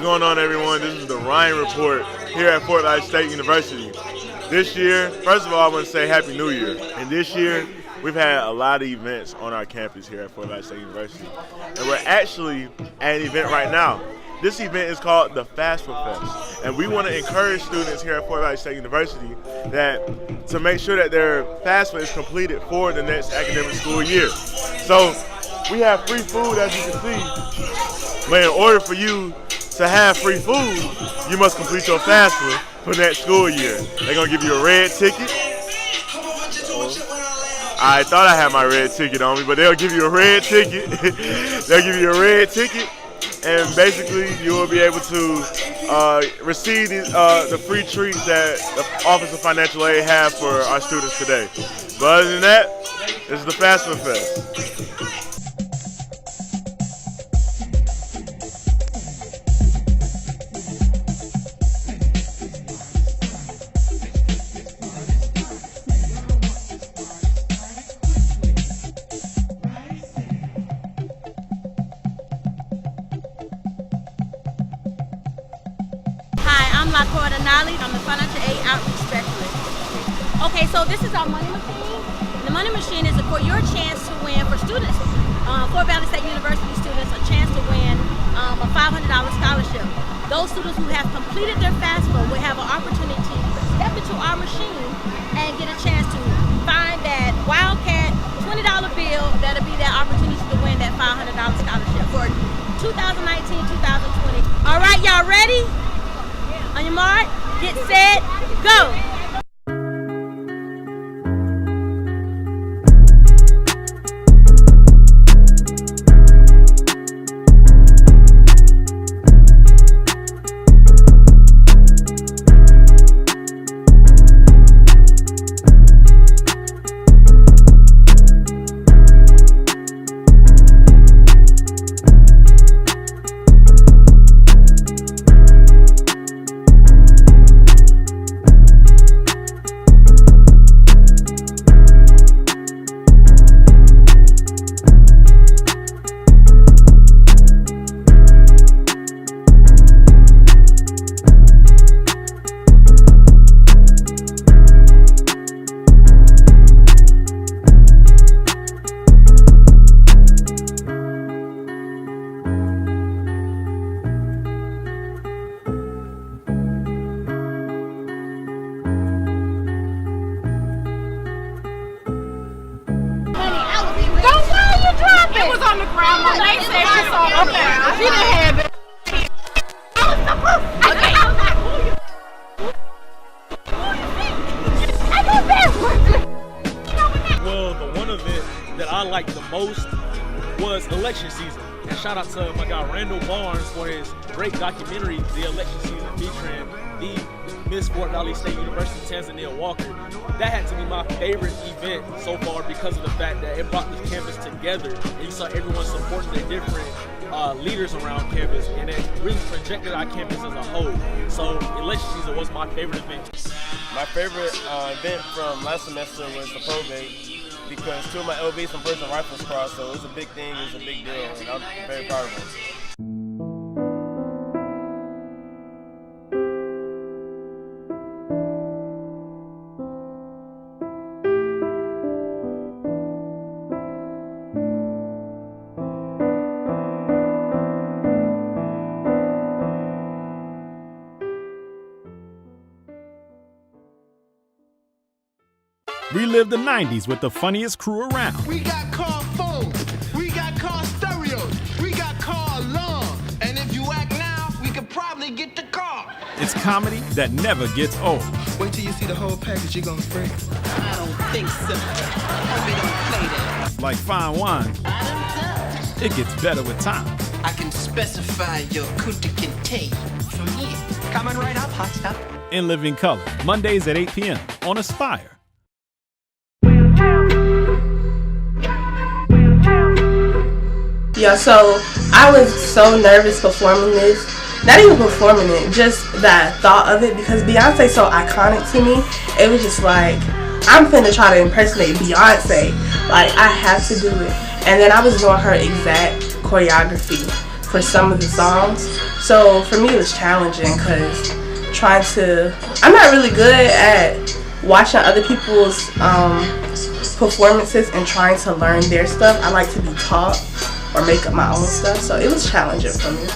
going on, everyone? This is the Ryan Report here at Fort Dodge State University. This year, first of all, I want to say Happy New Year. And this year, we've had a lot of events on our campus here at Fort Dodge State University. And we're actually at an event right now. This event is called the FAFSA Fest. And we want to encourage students here at Fort Dodge State University to make sure that their FAFSA is completed for the next academic school year. So we have free food, as you can see. But in order for you to have free food, you must complete your FAFSA for next school year. They're going to give you a red ticket. I thought I had my red ticket on me, but they'll give you a red ticket. They'll give you a red ticket, and basically you will be able to receive the free treats that the Office of Financial Aid have for our students today. But other than that, this is the FAFSA Fest. I'm the financial aid outreach specialist. Okay, so this is our money machine. The money machine is for your chance to win for students, Fort Valley State University students, a chance to win a $500 scholarship. Those students who have completed their FAFSA will have an opportunity to step into our machine and get a chance to find that Wildcat $20 bill that'll be that opportunity to win that $500 scholarship for 2019-2020. All right, y'all ready? On your mark, get set, go! On the ground, my name said she's on the ground. She didn't have it. I was supposed to. Okay. I was like, who you Well, the one event that I liked the most was election season. And shout out to my guy Randall for his great documentary, The Election Season, featuring the Miss Fort Valley State University, Tanzania Walker. That had to be my favorite event so far because of the fact that it brought the campus together and you saw everyone supporting the different leaders around campus, and it really projected our campus as a whole. So election season was my favorite event. My favorite event from last semester was the probate, because two of my LBs from Person Rifles crossed, so it was a big thing, it was a big deal, and I'm very proud of them. Relive the 90s with the funniest crew around. We got car phones, we got car stereos, we got car alarms, and if you act now, we could probably get the car. It's comedy that never gets old. Wait till you see the whole package, you're gonna freak. I don't think so. Hope they don't play that. Like fine wine, I don't know. it gets better with time. I can specify your kunta kinte from here. Coming right up, hot stuff. In living color, Mondays at 8 p.m. on Aspire. Yeah, so I was so nervous performing this. Not even performing it, just that thought of it, because Beyonce's so iconic to me. It was just like, I'm finna try to impersonate Beyonce. Like, I have to do it. And then I was doing her exact choreography for some of the songs. So for me it was challenging because I'm not really good at watching other people's performances and trying to learn their stuff. I like to be taught or make up my own stuff, so it was challenging for me.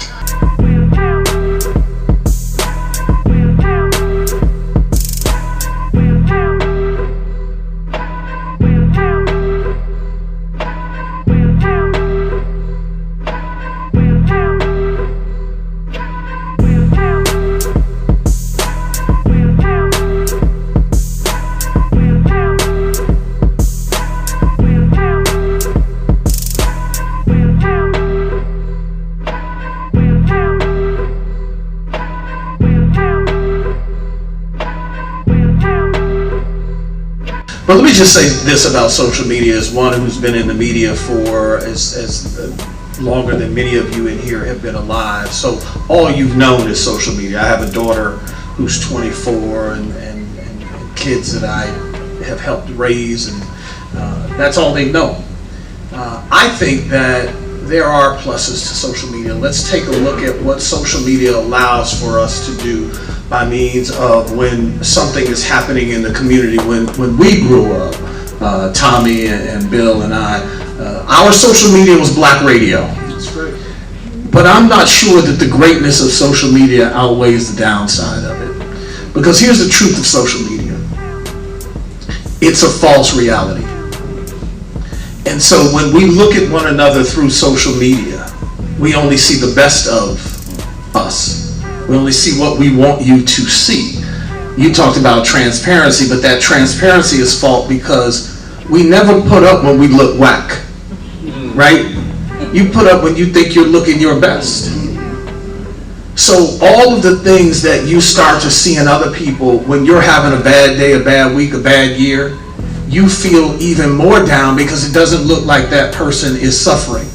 But let me just say this about social media as one who's been in the media for as longer than many of you in here have been alive. So all you've known is social media. I have a daughter who's 24 and kids that I have helped raise, and that's all they've known. I think that there are pluses to social media. Let's take a look at what social media allows for us to do by means of when something is happening in the community. When we grew up, Tommy and Bill and I, our social media was black radio. That's great. But I'm not sure that the greatness of social media outweighs the downside of it. Because here's the truth of social media. It's a false reality. And so when we look at one another through social media, we only see the best of us. We only see what we want you to see. You talked about transparency, but that transparency is false because we never put up when we look whack, right? You put up when you think you're looking your best. So all of the things that you start to see in other people when you're having a bad day, a bad week, a bad year, you feel even more down because it doesn't look like that person is suffering.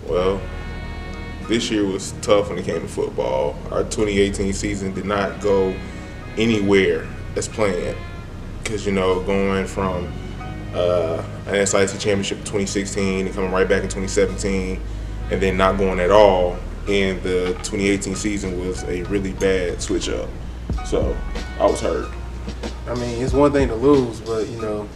Well, this year was tough when it came to football. Our 2018 season did not go anywhere as planned because, you know, going from an SIC championship in 2016 and coming right back in 2017 and then not going at all in the 2018 season was a really bad switch up. So I was hurt. I mean, it's one thing to lose, but, you know,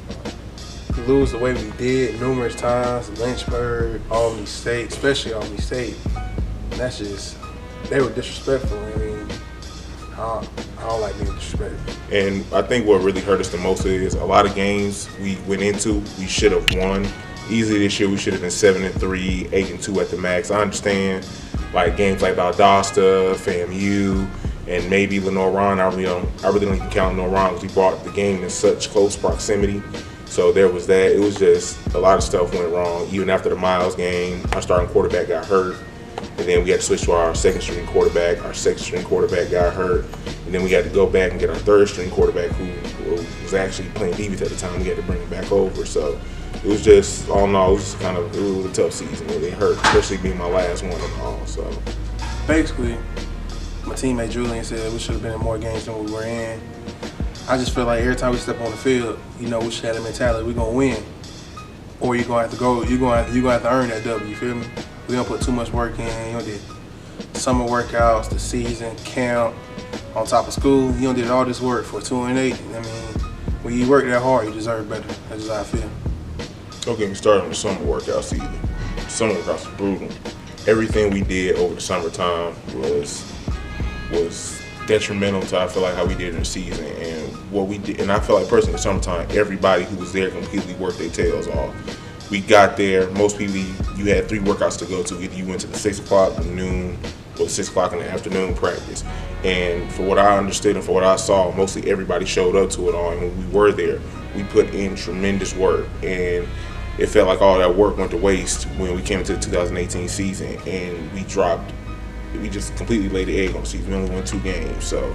to lose the way we did numerous times, Lynchburg, Albany State, especially Albany State, that's just, they were disrespectful. I mean, I don't like being disrespectful. And I think what really hurt us the most is a lot of games we went into, we should have won. Easily this year we should have been 7-3, 8-2 at the max. I understand, like games like Valdosta, FAMU, and maybe Lenore-Ron. I really don't even count Lenore-Ron because we brought the game in such close proximity. So there was that. It was just a lot of stuff went wrong. Even after the Miles game, our starting quarterback got hurt. And then we had to switch to our second string quarterback. Our second string quarterback got hurt. And then we had to go back and get our third string quarterback who was actually playing defense at the time. We had to bring him back over. So it was just, all in all, it was a tough season. It hurt, especially being my last one and all. So basically, my teammate Julian said we should have been in more games than we were in. I just feel like every time we step on the field, you know, we should have the mentality we're gonna win, or you're gonna have to go. You're gonna have to earn that W. You feel me? We don't put too much work in. You know, did summer workouts, the season, camp, on top of school. You know, did all this work for 2 and 8. I mean, when you work that hard, you deserve better. That's just how I feel. Don't get me started on the summer workouts either. Summer workouts were brutal. Everything we did over the summertime was detrimental to, I feel like, how we did in the season and what we did. And I feel like personally in the summertime, everybody who was there completely worked their tails off. We got there, most people, you had 3 workouts to go to. Either you went to the 6 o'clock, the noon, or the 6 o'clock in the afternoon practice. And for what I understood and for what I saw, mostly everybody showed up to it all. And when we were there, we put in tremendous work. And it felt like all that work went to waste when we came into the 2018 season and we just completely laid the egg on the season. We only won 2 games, so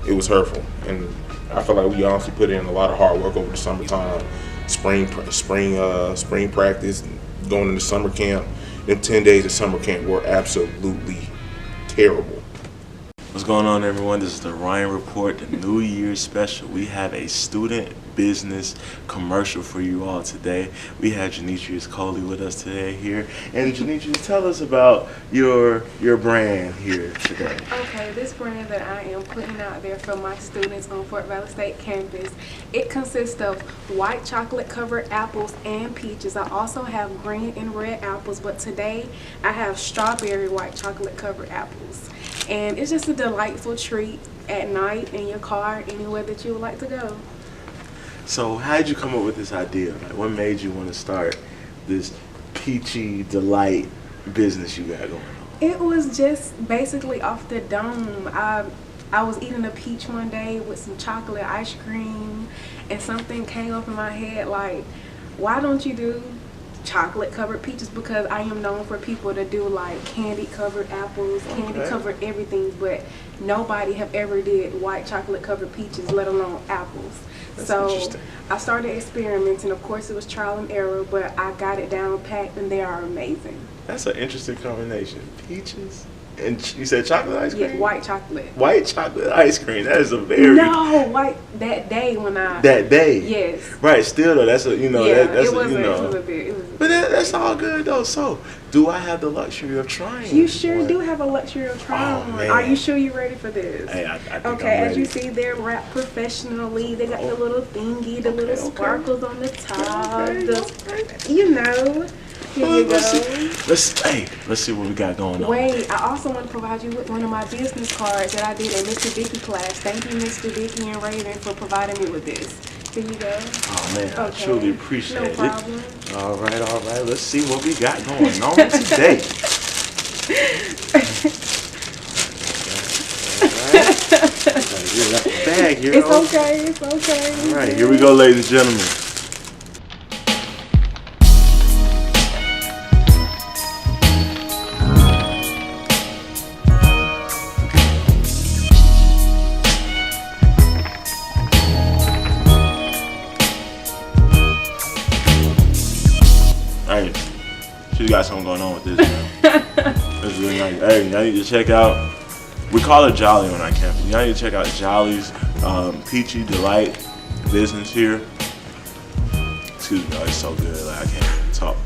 it was hurtful. And I feel like we honestly put in a lot of hard work over the summertime, spring practice, going into summer camp. Them 10 days of summer camp were absolutely terrible. What's going on, everyone? This is the Ryan Report, the New Year's special. We have a student business commercial for you all today. We have Janitrius Coley with us today here. And Janitrius, tell us about your brand here today. Okay, this brand that I am putting out there for my students on Fort Valley State campus, it consists of white chocolate covered apples and peaches. I also have green and red apples, but today I have strawberry white chocolate covered apples. And it's just a delightful treat at night in your car, anywhere that you would like to go. So how did you come up with this idea? Like, what made you want to start this peachy delight business you got going on? It was just basically off the dome. I was eating a peach one day with some chocolate ice cream, and something came up in my head like, why don't you do chocolate covered peaches? Because I am known for people to do like candy covered apples, candy covered everything, but nobody have ever did white chocolate covered peaches, let alone apples. So I started experimenting. Of course, it was trial and error, but I got it down packed, and they are amazing. That's an interesting combination. Peaches and you said chocolate ice cream? Yeah, white chocolate. White chocolate ice cream. That is a very white that day when I that day. Yes. Right. Still though, that's a that's it was a a bit. But that's all good though. So, do I have the luxury of trying? You sure do have a luxury of trying. Man. Are you sure you're ready for this? Hey, I think okay, I'm as ready. you see, they're wrapped professionally. They got the little thingy, the little sparkles on the top. You know. Here you go. Let's see what we got going on. Wait, I also want to provide you with one of my business cards that I did in Mr. Dickey class. Thank you, Mr. Dickey and Raven, for providing me with this. Here you go. Oh man, I truly appreciate it. No problem. All right. Let's see what we got going on today. Bag here. It's okay. All right, here we go, ladies and gentlemen. Hey, she's got something going on with this. It's really nice. Hey, y'all need to check out. We call it Jolly on our campus. Y'all need to check out Jolly's Peachy Delight business here. Excuse me, it's so good. Like, I can't even talk.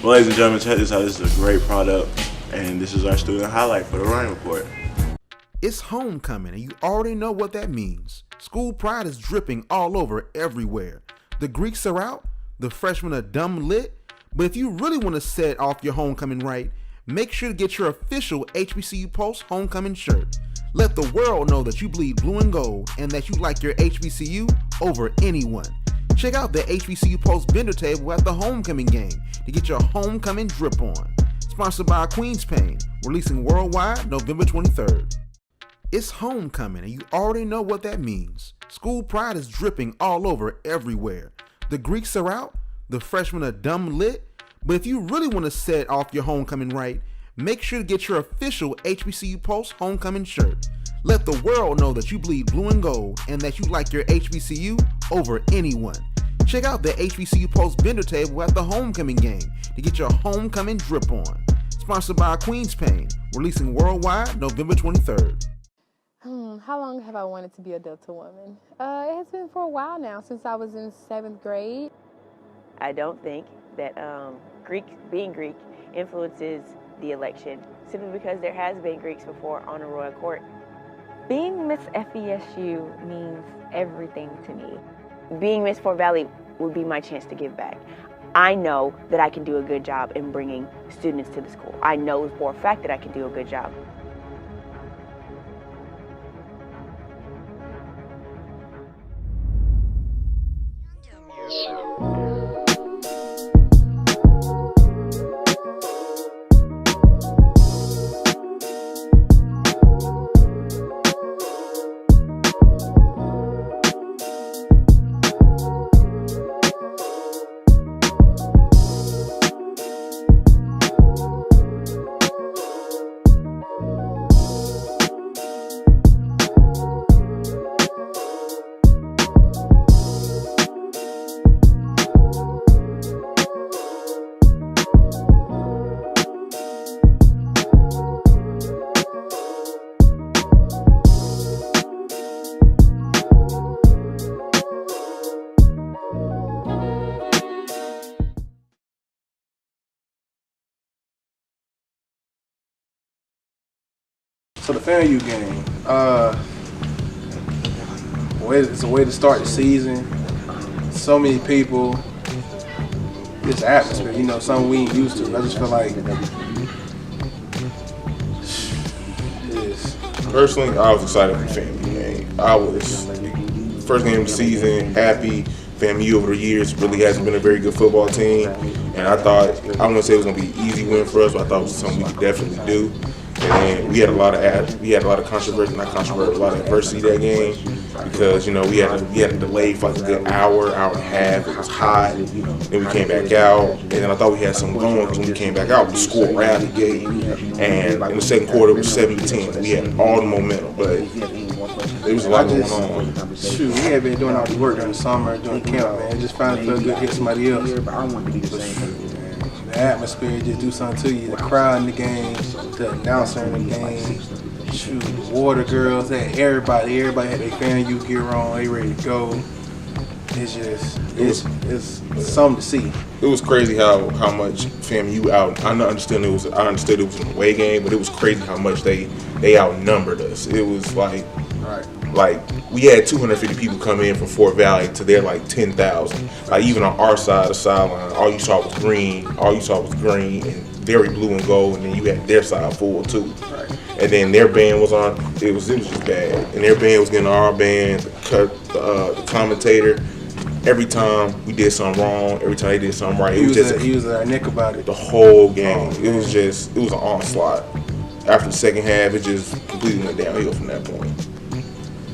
Well, ladies and gentlemen, check this out. This is a great product, and this is our student highlight for the Ryan Report. It's homecoming, and you already know what that means. School pride is dripping all over everywhere. The Greeks are out, the freshmen are dumb lit, but if you really want to set off your homecoming right, make sure to get your official HBCU Pulse homecoming shirt. Let the world know that you bleed blue and gold and that you like your HBCU over anyone. Check out the HBCU Pulse vendor table at the homecoming game to get your homecoming drip on. Sponsored by Queen's Pain, releasing worldwide November 23rd. It's homecoming, and you already know what that means. School pride is dripping all over everywhere. The Greeks are out, the freshmen are dumb lit, but if you really want to set off your homecoming right, make sure to get your official HBCU Pulse homecoming shirt. Let the world know that you bleed blue and gold and that you like your HBCU over anyone. Check out the HBCU Pulse vendor table at the homecoming game to get your homecoming drip on. sponsored by Queen's Pain, releasing worldwide November 23rd. How long have I wanted to be a Delta woman? It has been for a while now, since I was in 7th grade. I don't think that being Greek influences the election, simply because there has been Greeks before on a royal court. Being Miss FESU means everything to me. Being Miss Fort Valley would be my chance to give back. I know that I can do a good job in bringing students to the school. I know for a fact that I can do a good job. So the FAMU game, it's a way to start the season. So many people, this atmosphere, something we ain't used to. I just feel like it is. Personally, I was excited for the FAMU game. I was first game of the season, happy. FAMU over the years really hasn't been a very good football team, and I wouldn't say it was gonna be an easy win for us, but I thought it was something we could definitely do. And then we had a lot of controversy, a lot of adversity that game, because we had a delay for like a good hour and a half. It was hot. Then we came back out, and then I thought we had something going, because when we came back out, the score rally game, and in the second quarter it was 7-10. We had all the momentum, but there was a lot going on. Shoot, we had been doing all the work during the summer, during camp, man. It just finally felt good to hit somebody else. The atmosphere just do something to you. The crowd in the game, the announcer in the game, shoot, the water girls, everybody had their FAMU gear on, they ready to go. It's something to see. It was crazy how much FAMU out. I understood it was an away game, but it was crazy how much they outnumbered us. It was like we had 250 people come in from Fort Valley to their 10,000. Like even on our side of the sideline, all you saw was green and very blue and gold, and then you had their side full too. Right. And then their band was on. It was just bad, and their band was getting our band. The commentator. Every time we did something wrong, every time they did something right, he was our neck about it. The whole game, it was an onslaught. After the second half, it just completely went downhill from that point.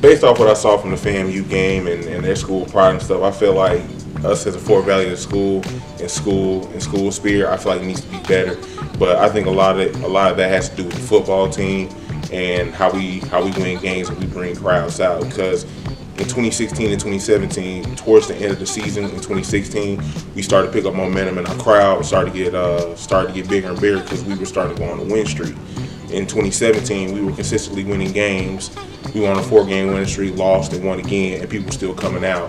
Based off what I saw from the FAMU game and their school pride and stuff, I feel like us as a Fort Valley school spirit, I feel like it needs to be better. But I think a lot of that has to do with the football team and how we win games and we bring crowds out. Because in 2016 and 2017, towards the end of the season in 2016, we started to pick up momentum and our crowd started to get bigger and bigger because we were starting to go on a win streak. In 2017, we were consistently winning games. We were on a 4-game winning streak, lost and won again, and people were still coming out.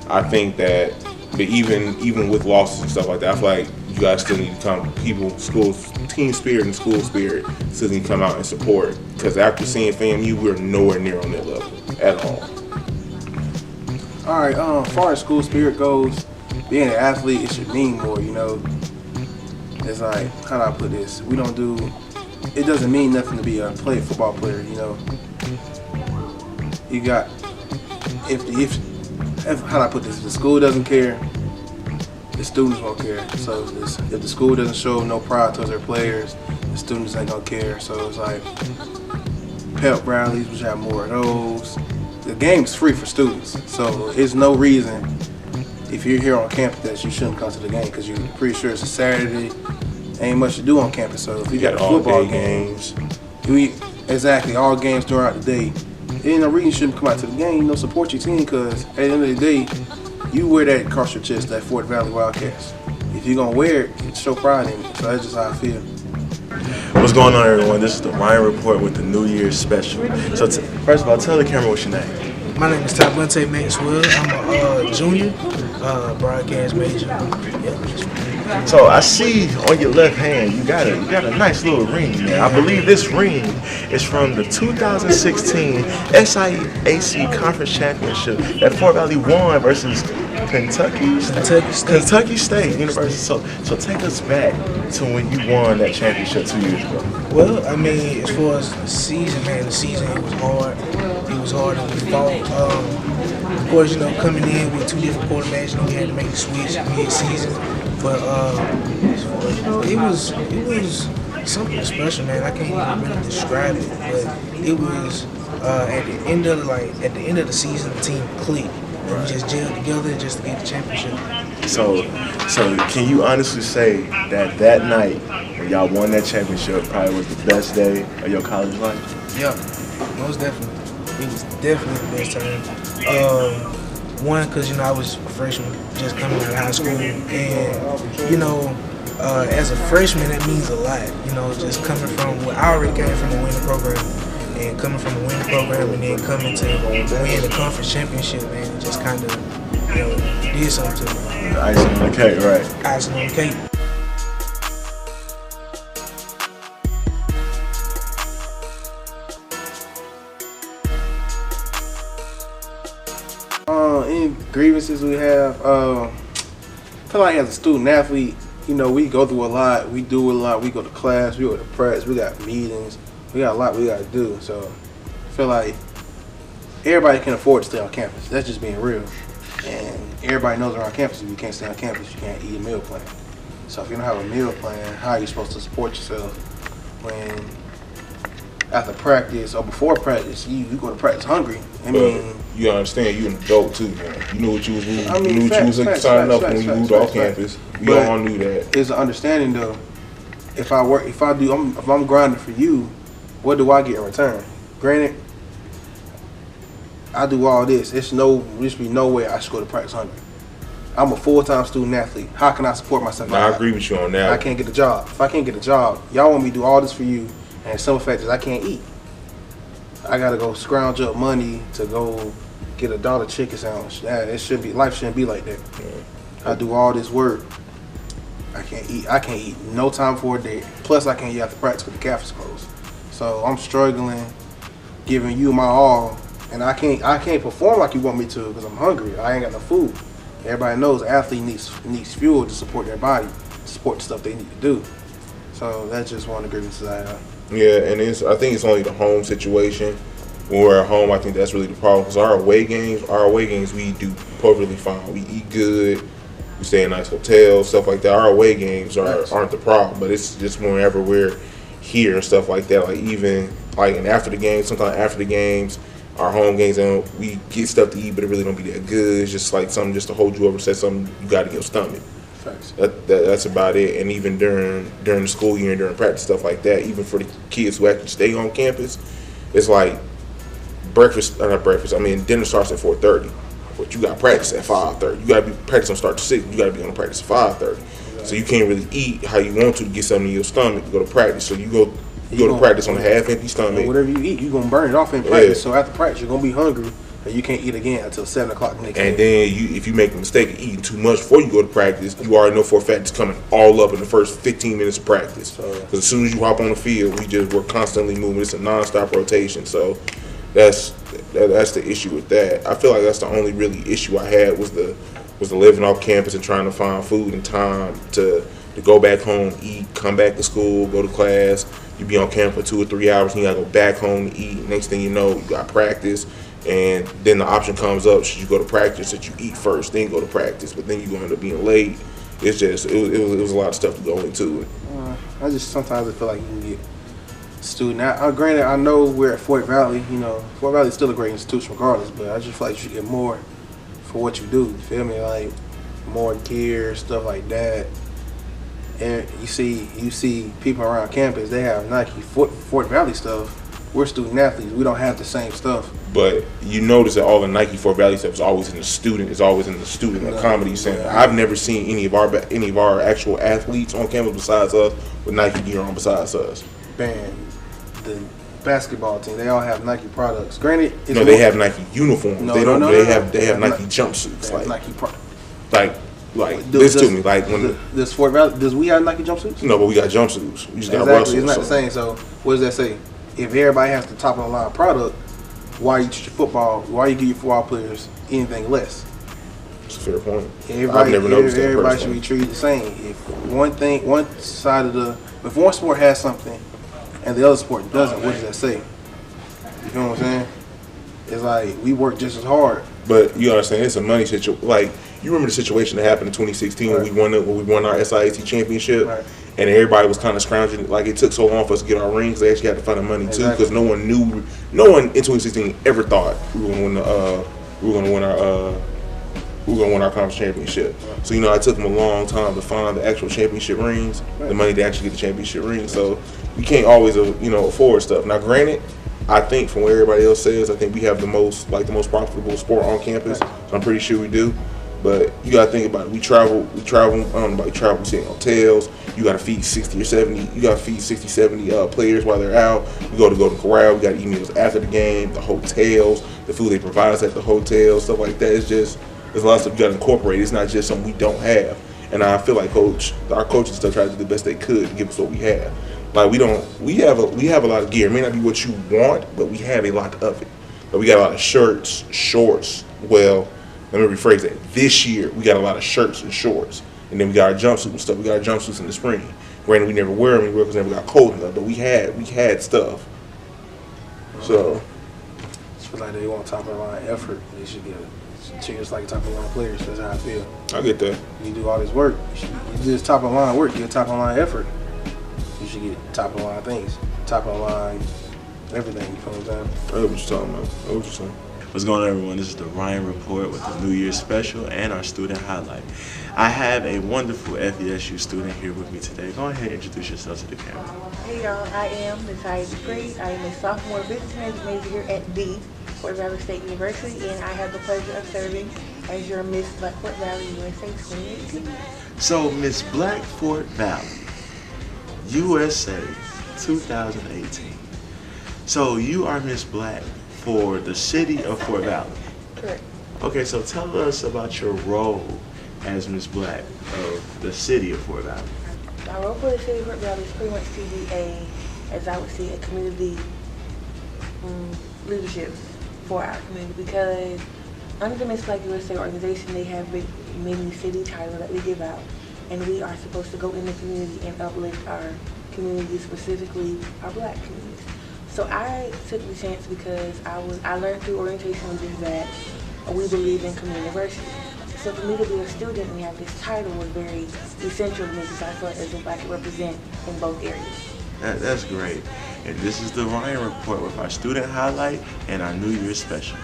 I think that even with losses and stuff like that, I feel like you guys still need to come. Team spirit and school spirit still need to come out and support. Because after seeing FAMU, we're nowhere near on that level at all. All right, as far as school spirit goes, being an athlete, it should mean more, It's like, how do I put this? It doesn't mean nothing to be a football player, You got, if how do I put this? If the school doesn't care, the students won't care. So if the school doesn't show no pride towards their players, the students ain't gonna care. So it's like pep rallies, we should have more of those. The game's free for students, so there's no reason if you're here on campus that you shouldn't come to the game, because you're pretty sure it's a Saturday. Ain't much to do on campus, so if you got football games, all games throughout the day, there ain't no reason you shouldn't come out to the game, support your team, because at the end of the day, you wear that across your chest, that Fort Valley Wildcats. If you're gonna wear it, show pride in it. So that's just how I feel. What's going on, everyone? This is the Ryan Report with the New Year's special. So, first of all, tell the camera what's your name. My name is Talente Maxwell. I'm a junior, broadcast major. Yeah. So I see on your left hand you got a nice little ring, man. I believe this ring is from the 2016 SIAC Conference Championship that Fort Valley won versus Kentucky State University. So take us back to when you won that championship 2 years ago. Well, I mean, as far as the season, man, it was hard. It was hard and we fought. Of course, you know, coming in with two different quarterbacks, you know, we had to make the switch mid-season. But you know, it was something special, man. I can't even really describe it, but it was at the end of the season, the team clicked. And we just gelled together just to get the championship. So can you honestly say that night when y'all won that championship probably was the best day of your college life? Yeah, most definitely. It was definitely the best time. One, because, you know, I was a freshman just coming out of high school. And, you know, as a freshman, that means a lot. You know, just coming from, I already came from a winning program. And coming from a winning program and then coming to win the conference championship, man, it just kind of, you know, did something to me. Icing on the cake, right? Icing on the cake. Any grievances we have, I feel like as a student athlete, you know, we go through a lot, we do a lot, we go to class, we go to practice, we got meetings, we got a lot we got to do. So I feel like everybody can afford to stay on campus. That's just being real. And everybody knows around campus, if you can't stay on campus, you can't eat a meal plan. So if you don't have a meal plan, how are you supposed to support yourself when after practice or before practice, you go to practice hungry? I mean, you understand, you're an adult too, man. You knew what you was moving. I mean, you knew what you was signing up when you moved off campus. We all knew that. It's an understanding though. If I'm grinding for you, what do I get in return? Granted, I do all this. There should be no way I should go to practice hungry. I'm a full-time student athlete. How can I support myself? I agree with you on that. I can't get a job. If I can't get a job, y'all want me to do all this for you, and some fact is I can't eat. I gotta go scrounge up money to go get a $1 chicken sandwich. Life shouldn't be like that. Yeah. I do all this work. I can't eat. I can't eat no time for a day. Plus, I can't eat after practice because the cafe's closed. So I'm struggling, giving you my all, and I can't perform like you want me to because I'm hungry. I ain't got no food. Everybody knows an athlete needs fuel to support their body, to support the stuff they need to do. So that's just one of the grievances I have. Yeah, and I think it's only the home situation. When we're at home, I think that's really the problem. Because our away games, we do perfectly fine. We eat good. We stay in nice hotels, stuff like that. Our away games aren't the problem. But it's just whenever we're here and stuff like that. Like even and after the games, sometimes after the games, our home games, and we get stuff to eat, but it really don't be that good. It's just like something just to hold you over, say something you got in your stomach. That's about it. And even during the school year and during practice, stuff like that, even for the kids who actually stay on campus, it's like dinner starts at 4:30, but you got practice at 5:30. You got to be practice on start to 6. You got to be on the practice at 5:30. So you can't really eat how you want to get something in your stomach to go to practice. So you go to practice on a half-empty stomach. Whatever you eat, you're going to burn it off in practice. Yeah. So after practice, you're going to be hungry, and you can't eat again until 7 o'clock next day. And then if you make a mistake of eating too much before you go to practice, you already know for a fact it's coming all up in the first 15 minutes of practice. Because as soon as you hop on the field, we're constantly moving. It's a non-stop rotation. So that's the issue with that. I feel like that's the only really issue I had was the living off campus and trying to find food and time to go back home, eat, come back to school, go to class. You be on campus for 2 or 3 hours and you gotta go back home to eat. Next thing you know, you got practice, and then the option comes up: should you go to practice? That you eat first, then go to practice. But then you gonna end up being late. It's just it was a lot of stuff to go into it. Sometimes I feel like you can get student. Granted, I know we're at Fort Valley. You know, Fort Valley is still a great institution regardless. But I just feel like you should get more for what you do. You feel me? Like more gear, stuff like that. And you see people around campus, they have Nike Fort Valley stuff, we're student athletes. We don't have the same stuff. But you notice that all the Nike Fort Valley stuff is always in the student. It's always in the student comedy center. I've never seen any of our actual athletes on campus besides us with Nike gear on besides us. Man, the basketball team, they all have Nike products. Granted, it's they have Nike uniforms. No, they no, don't. no, they no, have no. they have Nike jumpsuits. Like Nike listen to me. Like when does Fort Valley, does we have Nike jumpsuits? No, but we got jumpsuits. We just got Exactly. Russell. It's not the same. So what does that say? If everybody has the top of the line product, why you treat your football? Why you give your football players anything less? It's a fair point. Everybody, I've never noticed that. Everybody should be treated the same. If if one sport has something and the other sport doesn't, what does that say? You feel what I'm saying? It's like we work just as hard. But you understand, it's a money situation. Like you remember the situation that happened in 2016 when we won our SIAC championship, and everybody was kind of scrounging. Like it took so long for us to get our rings, they actually had to find the money too, because no one in 2016 ever thought we were going to win our conference championship. So it took them a long time to find the actual championship rings, the money to actually get the championship rings. So you can't always afford stuff. Now, granted, I think from what everybody else says, I think we have the most profitable sport on campus. So I'm pretty sure we do. But you gotta think about it. We travel. I don't know about travel. We stay in hotels. You gotta feed 60 or 70. You gotta feed 60, 70 players while they're out. We go to Golden Corral. We got emails after the game. The hotels, the food they provide us at the hotel, stuff like that. It's just there's a lot of stuff you gotta incorporate. It's not just something we don't have. And I feel like our coaches still try to do the best they could to give us what we have. Like we have a lot of gear. It may not be what you want, but we have a lot of it. But we got a lot of shirts, shorts. Well, let me rephrase that. This year we got a lot of shirts and shorts, and then we got our jumpsuits and stuff. We got our jumpsuits in the spring. Granted, we never wear them anywhere because we never got cold enough. But we had stuff. So I feel like they want top of the line effort. They should get treat us like top of the line players. That's how I feel. I get that. You do all this work. You do this top of the line work. Get top of the line effort. You should get top of the line things, top of the line everything. You feel what I'm saying? I know what you're talking about. I know what you're saying. What's going on, everyone? This is the Ryan Report with the New Year's special and our student highlight. I have a wonderful FESU student here with me today. Go ahead and introduce yourself to the camera. Hey y'all, I am Ms. Heidi Gray. I am a sophomore business management major here at the Fort Valley State University, and I have the pleasure of serving as your Miss Black Fort Valley USA 2018. So, Miss Black Fort Valley USA 2018. So you are Miss Black for the city of Fort Valley. Correct. Okay, so tell us about your role as Miss Black of the city of Fort Valley. My role for the city of Fort Valley is pretty much to be as I would see, a community leadership for our community, because under the Miss Black USA organization, they have many city titles that we give out, and we are supposed to go in the community and uplift our community, specifically our Black communities. So I took the chance because I learned through orientation that we believe in community diversity. So for me to be a student and have this title was very essential to me, because I felt as if I could represent in both areas. That's great. And this is the Ryan Report with our student highlight and our New Year's special.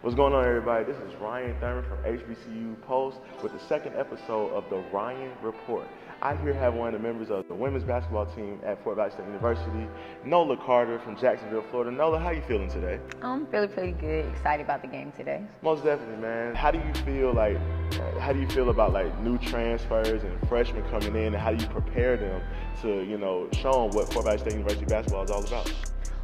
What's going on, everybody? This is Ryan Thurman from HBCU Post with the second episode of the Ryan Report. I here have one of the members of the women's basketball team at Fort Valley State University, Nola Carter from Jacksonville, Florida. Nola, how you feeling today? I'm feeling pretty good, excited about the game today. Most definitely, man. How do you feel about new transfers and freshmen coming in, and how do you prepare them to, show them what Fort Valley State University basketball is all about?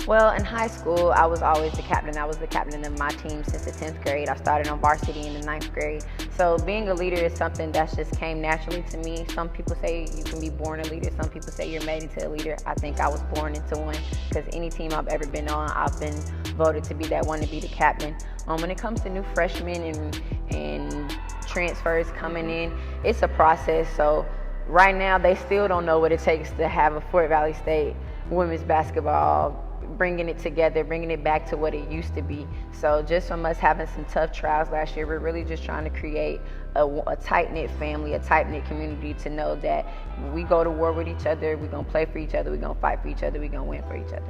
Well, in high school, I was always the captain. I was the captain of my team since the 10th grade. I started on varsity in the 9th grade. So being a leader is something that just came naturally to me. Some people say you can be born a leader. Some people say you're made into a leader. I think I was born into one, because any team I've ever been on, I've been voted to be that one, to be the captain. When it comes to new freshmen and transfers coming in, it's a process. So right now, they still don't know what it takes to have a Fort Valley State women's basketball, bringing it together, bringing it back to what it used to be. So just from us having some tough trials last year, we're really just trying to create a tight-knit family, a tight-knit community, to know that we go to war with each other, we're going to play for each other, we're going to fight for each other, we're going to win for each other.